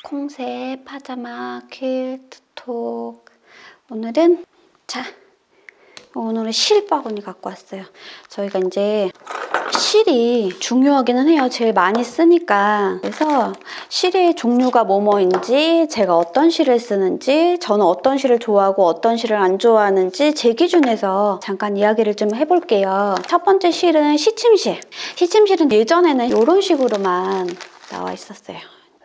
콩새 파자마 퀼트톡. 오늘은 오늘은 실 바구니 갖고 왔어요. 저희가 이제 실이 중요하기는 해요. 제일 많이 쓰니까. 그래서 실의 종류가 뭐뭐인지, 제가 어떤 실을 쓰는지, 저는 어떤 실을 좋아하고 어떤 실을 안 좋아하는지 제 기준에서 잠깐 이야기를 좀 해볼게요. 첫 번째 실은 시침실. 시침실은 예전에는 이런 식으로만 나와 있었어요.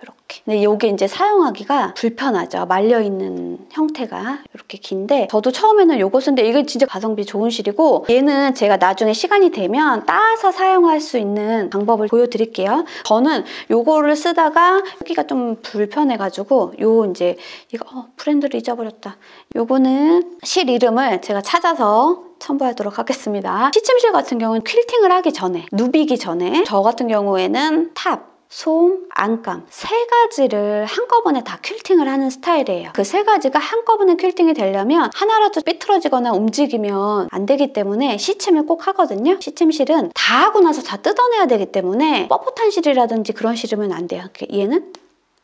이렇게. 근데 이게 이제 사용하기가 불편하죠. 말려있는 형태가 이렇게 긴데, 저도 처음에는 요거 쓰는데 이게 진짜 가성비 좋은 실이고, 얘는 제가 나중에 시간이 되면 따서 사용할 수 있는 방법을 보여드릴게요. 저는 요거를 쓰다가 쓰기가 좀 불편해가지고 이거 브랜드를 잊어버렸다. 요거는 실 이름을 제가 찾아서 첨부하도록 하겠습니다. 시침실 같은 경우는 퀼팅을 하기 전에, 누비기 전에, 저 같은 경우에는 탑, 솜, 안감 세 가지를 한꺼번에 다 퀼팅을 하는 스타일이에요. 그 세 가지가 한꺼번에 퀼팅이 되려면 하나라도 삐뚤어지거나 움직이면 안 되기 때문에 시침을 꼭 하거든요. 시침실은 다 하고 나서 다 뜯어내야 되기 때문에 뻣뻣한 실이라든지 그런 실이면 안 돼요. 얘는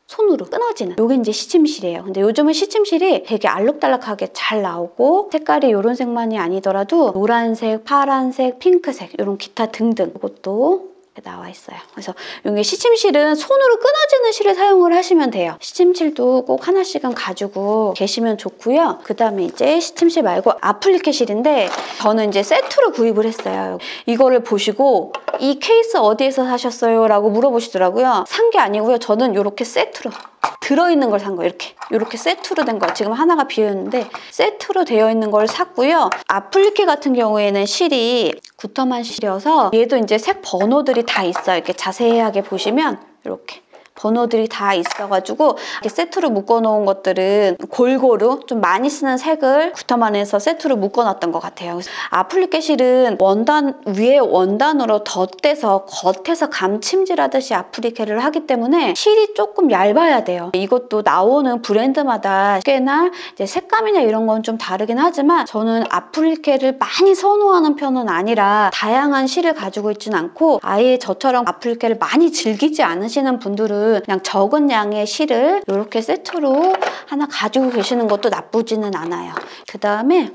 손으로 끊어지는, 요게 이제 시침실이에요. 근데 요즘은 시침실이 되게 알록달록하게 잘 나오고, 색깔이 이런 색만이 아니더라도 노란색, 파란색, 핑크색, 이런 기타 등등 이것도 나와 있어요. 그래서 이게 시침실은 손으로 끊어지는 실을 사용을 하시면 돼요. 시침실도 꼭 하나씩은 가지고 계시면 좋고요. 그 다음에 이제 시침실 말고 아플리케 실인데, 저는 이제 세트로 구입을 했어요. 이거를 보시고 이 케이스 어디에서 사셨어요? 라고 물어보시더라고요. 산 게 아니고요. 저는 이렇게 세트로 들어있는 걸 산 거예요. 이렇게 세트로 된 거. 지금 하나가 비어있는데 세트로 되어 있는 걸 샀고요. 아플리케 같은 경우에는 실이 구터만 실이어서 얘도 이제 색 번호들이 다 있어요. 이렇게 자세하게 보시면 이렇게 번호들이 다 있어가지고, 이렇게 세트로 묶어놓은 것들은 골고루 좀 많이 쓰는 색을 구터만해서 세트로 묶어놨던 것 같아요. 아플리케 실은 원단 위에 원단으로 덧대서 겉에서 감침질하듯이 아플리케를 하기 때문에 실이 조금 얇아야 돼요. 이것도 나오는 브랜드마다 꽤나 이제 색감이나 이런 건 좀 다르긴 하지만, 저는 아플리케를 많이 선호하는 편은 아니라 다양한 실을 가지고 있진 않고, 아예 저처럼 아플리케를 많이 즐기지 않으시는 분들은 그냥 적은 양의 실을 이렇게 세트로 하나 가지고 계시는 것도 나쁘지는 않아요. 그 다음에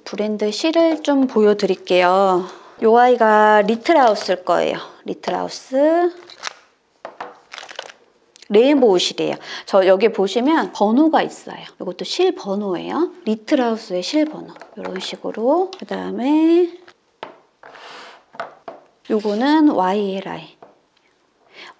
브랜드 실을 좀 보여드릴게요. 이 아이가 리틀하우스일 거예요. 리틀하우스 레인보우 실이에요. 저 여기 보시면 번호가 있어요. 이것도 실 번호예요. 리틀하우스의 실 번호. 이런 식으로. 그 다음에 요거는 YLI.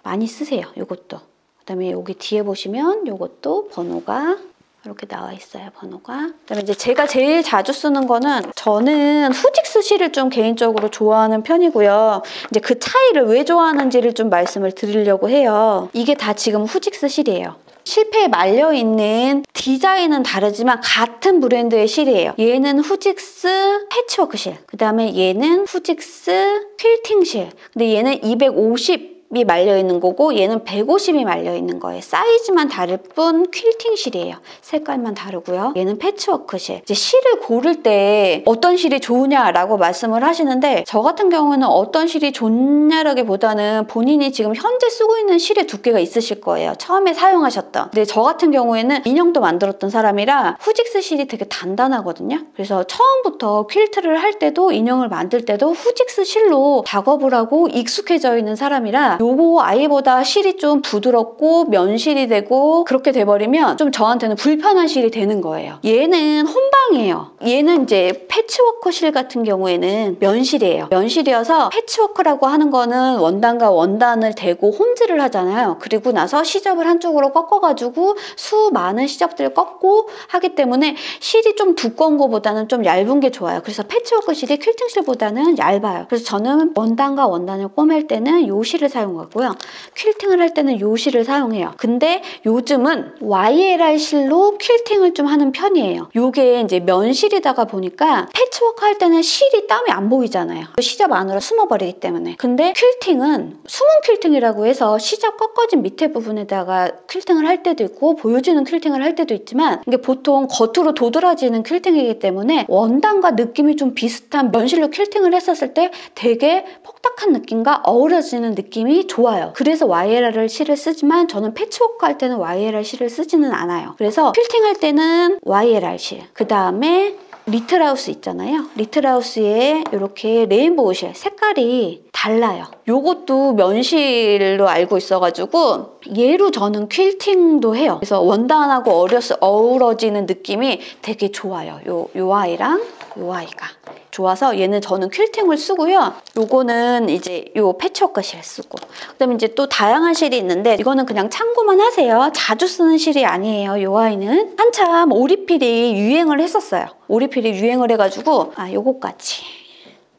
많이 쓰세요. 이것도. 그 다음에 여기 뒤에 보시면 이것도 번호가 이렇게 나와 있어요. 번호가. 그 다음에 이제 제가 제일 자주 쓰는 거는, 저는 후직스 실을 좀 개인적으로 좋아하는 편이고요. 이제 그 차이를 왜 좋아하는지를 좀 말씀을 드리려고 해요. 이게 다 지금 후직스 실이에요. 실패에 말려있는 디자인은 다르지만 같은 브랜드의 실이에요. 얘는 후직스 패치워크 실, 그 다음에 얘는 후직스 퀼팅 실. 근데 얘는 250이 말려있는 거고 얘는 150이 말려있는 거예요. 사이즈만 다를 뿐 퀼팅 실이에요. 색깔만 다르고요. 얘는 패치워크 실. 이제 실을 고를 때 어떤 실이 좋으냐라고 말씀을 하시는데, 저 같은 경우는 어떤 실이 좋냐라기보다는 본인이 지금 현재 쓰고 있는 실의 두께가 있으실 거예요. 처음에 사용하셨던. 근데 저 같은 경우에는 인형도 만들었던 사람이라 후직스 실이 되게 단단하거든요. 그래서 처음부터 퀼트를 할 때도 인형을 만들 때도 후직스 실로 작업을 하고 익숙해져 있는 사람이라, 요거 아이보다 실이 좀 부드럽고 면실이 되고 그렇게 돼버리면 좀 저한테는 불편한 실이 되는 거예요. 얘는 혼방이에요. 얘는 이제 패치워크 실 같은 경우에는 면실이에요. 면실이어서, 패치워크라고 하는 거는 원단과 원단을 대고 홈질을 하잖아요. 그리고 나서 시접을 한쪽으로 꺾어가지고 수많은 시접들을 꺾고 하기 때문에 실이 좀 두꺼운 것보다는 좀 얇은 게 좋아요. 그래서 패치워크 실이 퀼팅 실보다는 얇아요. 그래서 저는 원단과 원단을 꼬맬 때는 요 실을 사용하고요. 퀼팅을 할 때는 요 실을 사용해요. 근데 요즘은 YLI 실로 퀼팅을 좀 하는 편이에요. 요게 이제 면실이다가 보니까 패치워크 할 때는 실이 땀이 안 보이잖아요. 시접 안으로 숨어버리기 때문에. 근데 퀼팅은 숨은 퀼팅이라고 해서 시접 꺾어진 밑에 부분에다가 퀼팅을 할 때도 있고 보여지는 퀼팅을 할 때도 있지만, 이게 보통 겉으로 도드라지는 퀼팅이기 때문에 원단과 느낌이 좀 비슷한 면실로 퀼팅을 했었을 때 되게 퍽딱한 느낌과 어우러지는 느낌이 많이 좋아요. 그래서 YLR 실을 쓰지만 저는 패치워크 할 때는 YLR 실을 쓰지는 않아요. 그래서 필팅 할 때는 YLR 실, 그 다음에 리틀하우스 있잖아요. 리틀하우스에 이렇게 레인보우 실 색깔이 달라요. 요것도 면실로 알고 있어가지고 얘로 저는 퀼팅도 해요. 그래서 원단하고 어우러지는 느낌이 되게 좋아요. 요 아이랑 요 아이가 좋아서 얘는 저는 퀼팅을 쓰고요. 요거는 이제 요 패치워크 실 쓰고, 그다음에 이제 또 다양한 실이 있는데 이거는 그냥 참고만 하세요. 자주 쓰는 실이 아니에요. 요 아이는 한참 오리필이 유행을 했었어요. 오리필이 유행을 해가지고 요거까지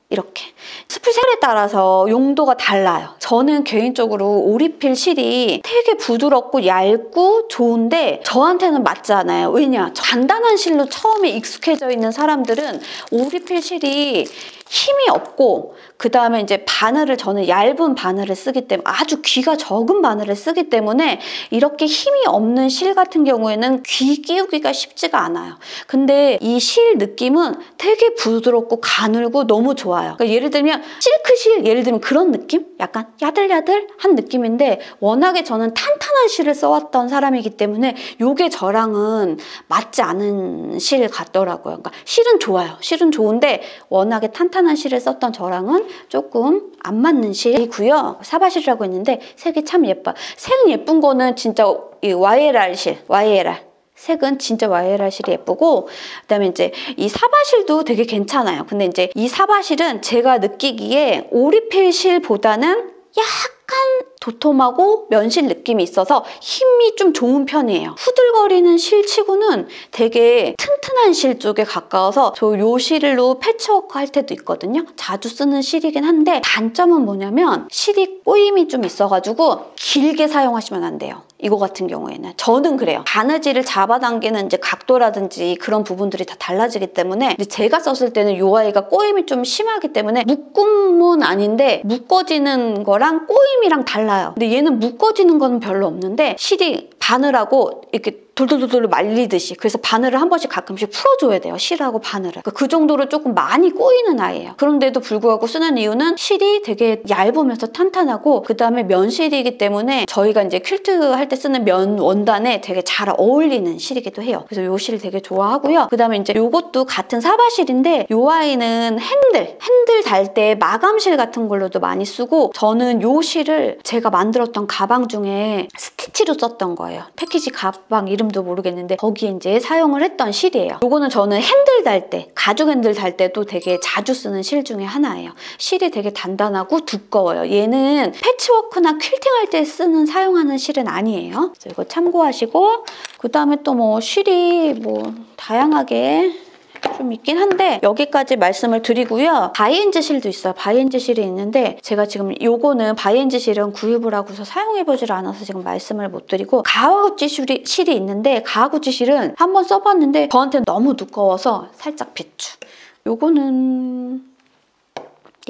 이렇게 스프셀에 따라서 용도가 달라요. 저는 개인적으로 오리필 실이 되게 부드럽고 얇고 좋은데 저한테는 맞지 않아요. 왜냐? 간단한 실로 처음에 익숙해져 있는 사람들은 오리필 실이 힘이 없고, 그 다음에 이제 바늘을, 저는 얇은 바늘을 쓰기 때문에, 아주 귀가 적은 바늘을 쓰기 때문에 이렇게 힘이 없는 실 같은 경우에는 귀 끼우기가 쉽지가 않아요. 근데 이 실 느낌은 되게 부드럽고 가늘고 너무 좋아요. 그러니까 예를 들면 실크 실, 예를 들면 그런 느낌? 약간 야들야들한 느낌인데, 워낙에 저는 탄탄한 실을 써왔던 사람이기 때문에 이게 저랑은 맞지 않은 실 같더라고요. 그러니까 실은 좋아요. 실은 좋은데 워낙에 탄탄한 실을 썼던 저랑은 조금 안 맞는 실이고요. 사바실이라고 했는데 색이 참 예뻐. 색 예쁜 거는 진짜 이 YLR 실, YLR. 색은 진짜 YLR 실이 예쁘고, 그다음에 이제 이 사바실도 되게 괜찮아요. 근데 이제 이 사바실은 제가 느끼기에 오리필 실보다는 약간 도톰하고 면실 느낌이 있어서 힘이 좀 좋은 편이에요. 후들거리는 실치고는 되게 튼튼한 실 쪽에 가까워서 저 요 실로 패치워크 할 때도 있거든요. 자주 쓰는 실이긴 한데 단점은 뭐냐면 실이 꼬임이 좀 있어가지고 길게 사용하시면 안 돼요. 이거 같은 경우에는 저는 그래요. 바느질을 잡아당기는 이제 각도라든지 그런 부분들이 다 달라지기 때문에, 근데 제가 썼을 때는 요 아이가 꼬임이 좀 심하기 때문에 묶음은 아닌데 묶어지는 거랑 꼬임이랑 달라요. 근데 얘는 묶어지는 건 별로 없는데 실이 바늘하고 이렇게 돌돌돌돌 말리듯이, 그래서 바늘을 한 번씩 가끔씩 풀어줘야 돼요. 실하고 바늘을. 그러니까 그 정도로 조금 많이 꼬이는 아이예요. 그런데도 불구하고 쓰는 이유는 실이 되게 얇으면서 탄탄하고, 그 다음에 면실이기 때문에 저희가 이제 퀼트 할 때 쓰는 면 원단에 되게 잘 어울리는 실이기도 해요. 그래서 요 실 되게 좋아하고요. 그 다음에 이제 요것도 같은 사바실인데 요 아이는 핸들 달 때 마감실 같은 걸로도 많이 쓰고, 저는 요 실을 제가 만들었던 가방 중에 스티치로 썼던 거예요. 패키지 가방 이름도 모르겠는데 거기에 이제 사용을 했던 실이에요. 요거는 저는 핸들 달 때, 가죽 핸들 달 때도 되게 자주 쓰는 실 중에 하나예요. 실이 되게 단단하고 두꺼워요. 얘는 패치워크나 퀼팅할 때 사용하는 실은 아니에요. 그래서 이거 참고하시고, 그 다음에 또 뭐 실이 뭐 다양하게 좀 있긴 한데 여기까지 말씀을 드리고요. 바이엔즈 실도 있어요. 바이엔즈 실이 있는데 제가 지금 요거는 바이엔즈 실은 구입을 하고서 사용해보질 않아서 지금 말씀을 못 드리고, 가와구치 실이 있는데 가와구치 실은 한번 써봤는데 저한테 너무 두꺼워서 살짝 비추. 요거는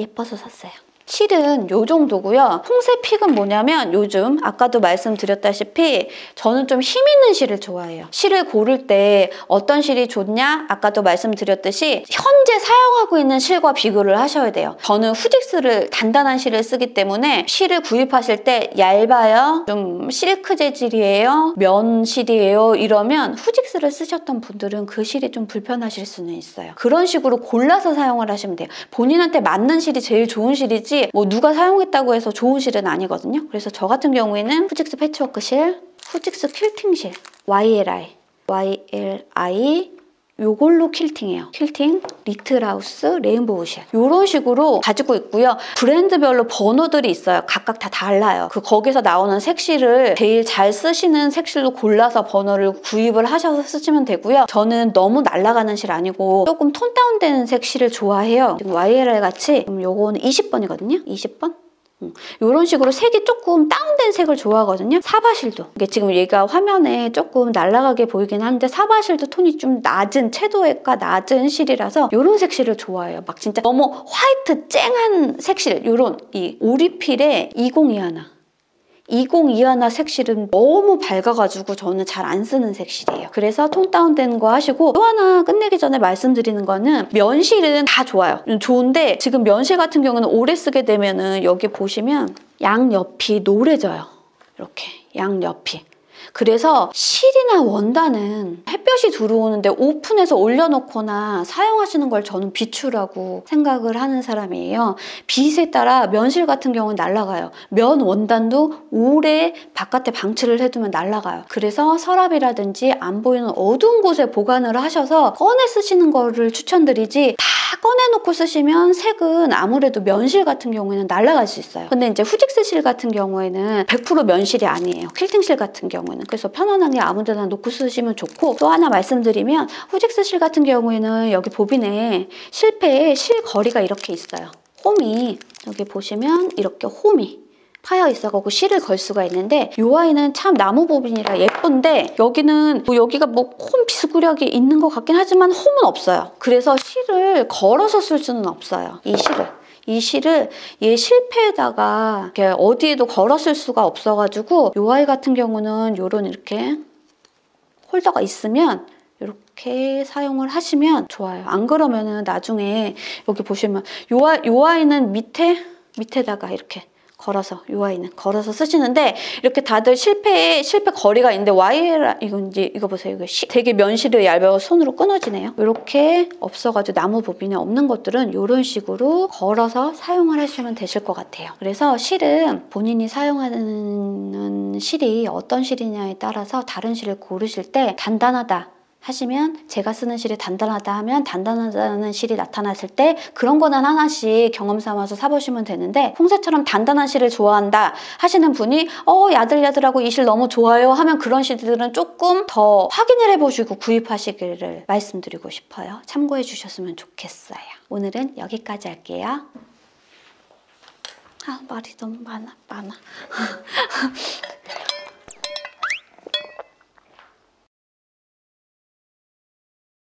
예뻐서 샀어요. 실은 요 정도고요. 홍세픽은 뭐냐면 요즘 아까도 말씀드렸다시피 저는 좀 힘 있는 실을 좋아해요. 실을 고를 때 어떤 실이 좋냐? 아까도 말씀드렸듯이 현재 사용하고 있는 실과 비교를 하셔야 돼요. 저는 후직스를 단단한 실을 쓰기 때문에 실을 구입하실 때 얇아요, 좀 실크 재질이에요, 면 실이에요 이러면 후직스를 쓰셨던 분들은 그 실이 좀 불편하실 수는 있어요. 그런 식으로 골라서 사용을 하시면 돼요. 본인한테 맞는 실이 제일 좋은 실이지 뭐 누가 사용했다고 해서 좋은 실은 아니거든요. 그래서 저 같은 경우에는 후직스 패치워크 실, 후직스 퀼팅 실, YLI 요걸로 퀼팅해요. 퀼팅, 리틀하우스, 레인보우 실 이런 식으로 가지고 있고요. 브랜드별로 번호들이 있어요. 각각 다 달라요. 거기서 나오는 색실을 제일 잘 쓰시는 색실로 골라서 번호를 구입을 하셔서 쓰시면 되고요. 저는 너무 날아가는 실 아니고 조금 톤 다운되는 색실을 좋아해요. 지금 YLR 같이 요거는 20번이거든요. 20번? 이런 식으로 색이 조금 다운된 색을 좋아하거든요. 사바실도 이게 지금 얘가 화면에 조금 날아가게 보이긴 하는데 사바실도 톤이 좀 낮은, 채도가 낮은 실이라서 이런 색실을 좋아해요. 막 진짜 너무 화이트 쨍한 색실, 이런 이 오리필의 2021 2021 색실은 너무 밝아가지고 저는 잘 안 쓰는 색실이에요. 그래서 톤 다운된 거 하시고, 또 하나 끝내기 전에 말씀드리는 거는 면실은 다 좋아요. 좋은데 지금 면실 같은 경우는 오래 쓰게 되면은 여기 보시면 양옆이 노래져요. 이렇게 양옆이. 그래서 실이나 원단은 햇볕이 들어오는데 오픈해서 올려놓거나 사용하시는 걸 저는 비추라고 생각을 하는 사람이에요. 빛에 따라 면실 같은 경우는 날아가요. 면 원단도 오래 바깥에 방치를 해두면 날아가요. 그래서 서랍이라든지 안 보이는 어두운 곳에 보관을 하셔서 꺼내 쓰시는 거를 추천드리지, 다 꺼내놓고 쓰시면 색은 아무래도 면실 같은 경우에는 날아갈 수 있어요. 근데 이제 후직스 실 같은 경우에는 100% 면실이 아니에요. 퀼팅실 같은 경우에는. 그래서 편안하게 아무 데나 놓고 쓰시면 좋고, 또 하나 말씀드리면 후직스 실 같은 경우에는 여기 보빈에 실패에 실거리가 이렇게 있어요. 홈이 여기 보시면 이렇게 홈이 파여 있어가지고 실을 걸 수가 있는데, 이 아이는 참 나무 보빈이라 예쁜데 여기는 여기가 뭐 홈 비스구력이 있는 것 같긴 하지만 홈은 없어요. 그래서 실을 걸어서 쓸 수는 없어요. 이 실을 얘 실패에다가 이렇게 어디에도 걸어 쓸 수가 없어가지고, 이 아이 같은 경우는 요런 이렇게 홀더가 있으면 이렇게 사용을 하시면 좋아요. 안 그러면은 나중에 여기 보시면 요 아이는 밑에다가 이렇게 걸어서, 이 아이는 걸어서 쓰시는데, 이렇게 다들 실패 거리가 있는데 와이라 이거 보세요. 이거 되게 면실이 얇아서 손으로 끊어지네요. 이렇게 없어가지고 나무 보빈에 없는 것들은 이런 식으로 걸어서 사용을 하시면 되실 것 같아요. 그래서 실은 본인이 사용하는 실이 어떤 실이냐에 따라서 다른 실을 고르실 때 단단하다 하시면, 제가 쓰는 실이 단단하다 하면 단단하다는 실이 나타났을 때 그런 거는 하나씩 경험 삼아서 사보시면 되는데, 홍세처럼 단단한 실을 좋아한다 하시는 분이 야들야들하고 이 실 너무 좋아요 하면 그런 실들은 조금 더 확인을 해보시고 구입하시기를 말씀드리고 싶어요. 참고해 주셨으면 좋겠어요. 오늘은 여기까지 할게요. 말이 너무 많아.